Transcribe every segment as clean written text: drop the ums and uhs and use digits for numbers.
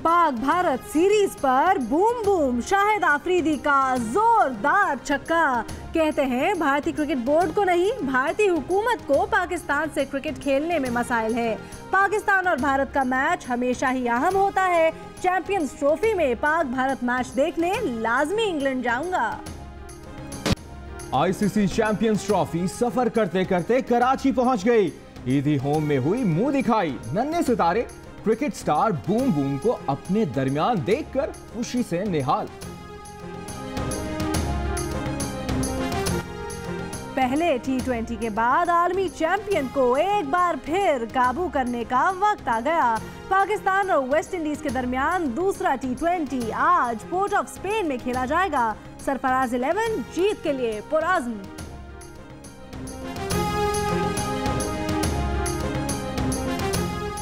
Pak Bharat series पर boom boom, Shahid Afridi का जोरदार छक्का। कहते हैं भारतीय क्रिकेट बोर्ड को नहीं, भारतीय हुकूमत को पाकिस्तान से क्रिकेट खेलने में मसाइल है। पाकिस्तान और भारत का मैच हमेशा ही अहम होता है। चैंपियंस ट्रॉफी में पाक भारत मैच देखने लाजमी इंग्लैंड जाऊंगा। आईसीसी चैंपियंस ट्रॉफी सफर करते करते कराची पहुंच गई। ईदी होम में हुई मुंह दिखाई। नन्हे सितारे क्रिकेट स्टार बूम बूम को अपने दरमियान देखकर खुशी से निहाल। पहले T20 के बाद आलमी चैंपियन को एक बार फिर काबू करने का वक्त आ गया। पाकिस्तान और वेस्ट इंडीज के दरमियान दूसरा T20 आज पोर्ट ऑफ स्पेन में खेला जाएगा। सरफराज 11 जीत के लिए पुरअज़्म।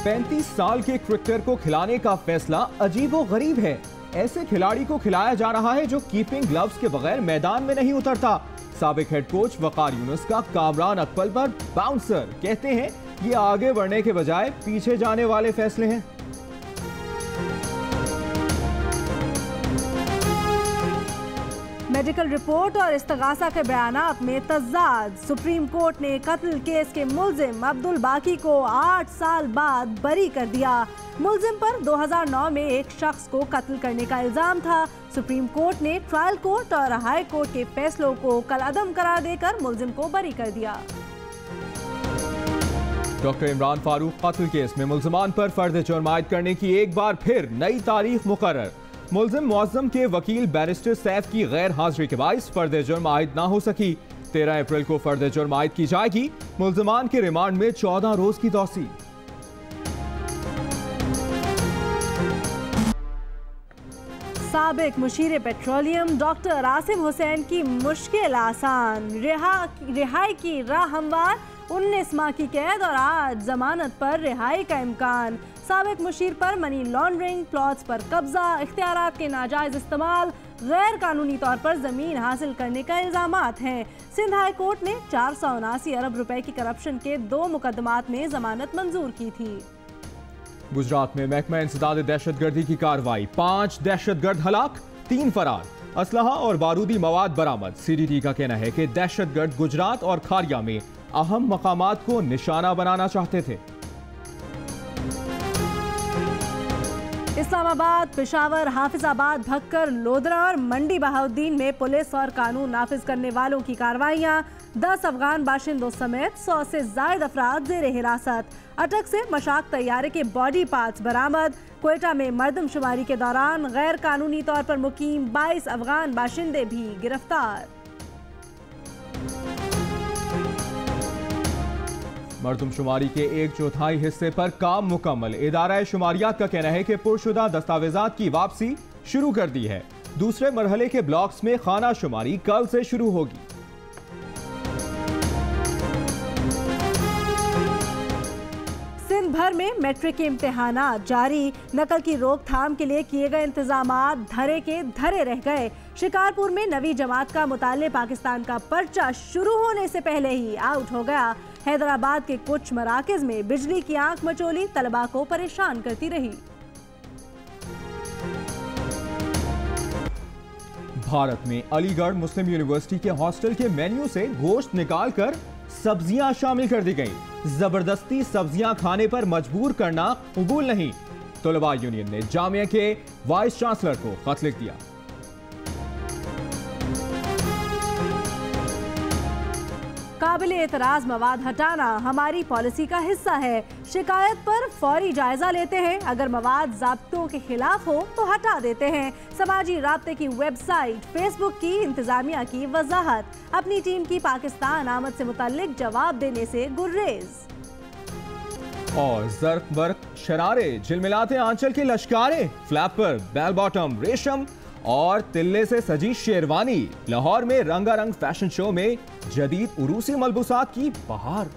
पैंतीस साल के क्रिकेटर को खिलाने का फैसला अजीबोगरीब है। ऐसे खिलाड़ी को खिलाया जा रहा है जो कीपिंग ग्लव्स के बगैर मैदान में नहीं उतरता। साबिक हेड कोच वकार यूनुस का कामरान अकबल पर बाउंसर। कहते हैं ये आगे बढ़ने के बजाय पीछे जाने वाले फैसले हैं। मेडिकल रिपोर्ट और इस्तगासा के बयानात में तज़ाद। सुप्रीम कोर्ट ने कत्ल केस के मुल्जिम अब्दुल बाकी को 8 साल बाद बरी कर दिया। मुल्जिम पर 2009 में एक शख्स को कत्ल करने का इल्जाम था। सुप्रीम कोर्ट ने ट्रायल कोर्ट और हाई कोर्ट के फैसलों को कलअदम करार देकर मुल्जिम को बरी कर दिया। डॉक्टर इमरान फारूक कत्ल केस में मुल्जिमान पर फर्द जुर्म आयद करने की एक बार फिर नई तारीख मुकर्रर। मुल्जिम मुअज्जम के वकील बैरिस्टर सैफ की गैर हाजिरी के बाइस फर्द जुर्म आयद ना हो सकी। 13 अप्रैल को फर्द जुर्म आयद की जाएगी। मुल्जिमान के रिमांड में 14 रोज की तौसी। साबिक मुशीर पेट्रोलियम डॉक्टर आसिम हुसैन की मुश्किल आसान। रिहाई की राह हमवार। 19 माह की कैद और आज जमानत पर रिहाई का इम्कान। साबिक मुशीर पर मनी लॉन्ड्रिंग, प्लॉट्स पर कब्जा, इख्तियारात के नाजायज इस्तेमाल, गैर कानूनी तौर पर जमीन हासिल करने का इल्जामात हैं। सिंध हाई कोर्ट ने 479 अरब रुपए की करप्शन के 2 मुकदमात में जमानत मंजूर की थी। गुजरात में महकमा इंसदाद दहशतगर्दी की कार्रवाई। 5 दहशतगर्द हलाक, 3 फरार। असलहा और बारूदी मवाद बरामद। सीडीटी का कहना है कि दहशतगर्द गुजरात और खारिया में अहम मकामात को निशाना बनाना चाहते थे। इस्लामाबाद, पेशावर, हाफिजाबाद, भक्कर, लोधरा और मंडी बहाउद्दीन में पुलिस और कानून नाफिज करने वालों की कार्रवाइयां। 10 अफगान बाशिंदों समेत 100 से ज्यादा अफराद जेर हिरासत। अटक से मशाक तैयारे के बॉडी पार्ट्स बरामद। क्वेटा में मर्दमशुमारी के दौरान गैर कानूनी तौर पर मुकीम 22 अफगान बाशिंदे भी गिरफ्तार। मर्दमशुमारी के 1/4 हिस्से पर काम मुकम्मल। इदारा शुमारियात का कहना है कि पुरशुदा दस्तावेजात की वापसी शुरू कर दी है। दूसरे मरहले के ब्लॉक्स में खाना शुमारी कल से शुरू होगी। सिंध भर में मैट्रिक के इम्तिहानात जारी। नकल की रोकथाम के लिए किए गए इंतजामात धरे के धरे रह गए। शिकारपुर में 9वीं जमात का मुताले पाकिस्तान का पर्चा शुरू होने से पहले ही आउट हो गया। हैदराबाद के कुछ मराकज में बिजली की आंख मचोली तलबा को परेशान करती रही। भारत में अलीगढ़ मुस्लिम यूनिवर्सिटी के हॉस्टल के मेन्यू से गोश्त निकालकर सब्जियां शामिल कर दी गईं। जबरदस्ती सब्जियां खाने पर मजबूर करना कबूल नहीं। तलबा यूनियन ने जामिया के वाइस चांसलर को खत लिख दिया। काबिल एतराज मवाद हटाना हमारी पॉलिसी का हिस्सा है। शिकायत पर फौरी जायजा लेते हैं। अगर मवाद ज़ाब्तों के खिलाफ हो तो हटा देते हैं। समाजी राब्ते की वेबसाइट, फेसबुक की इंतजामिया की वजाहत। अपनी टीम की पाकिस्तान आमद से मुताल्लिक जवाब देने से गुर्रेज। और जर्क बर्क शरारे झिलमिलाते आंचल के लश्कारे। फ्लैपर, बेल बॉटम, रेशम और तिल्ले से सजी शेरवानी। लाहौर में रंगारंग फैशन शो में जदीद उरूसी मलबूसात की बहार।